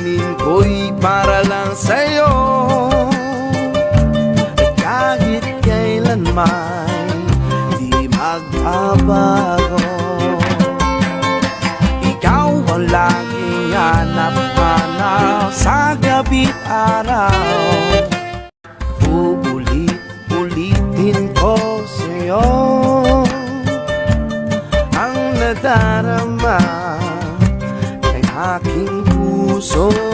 damdamin ko'y para lang sa'yo. At kahit kailanman di magbabago, ikaw ang laging hanap-hanap sa gabi't araw. Uulit-ulitin ko sa'yo ang nadarama ng aking puso.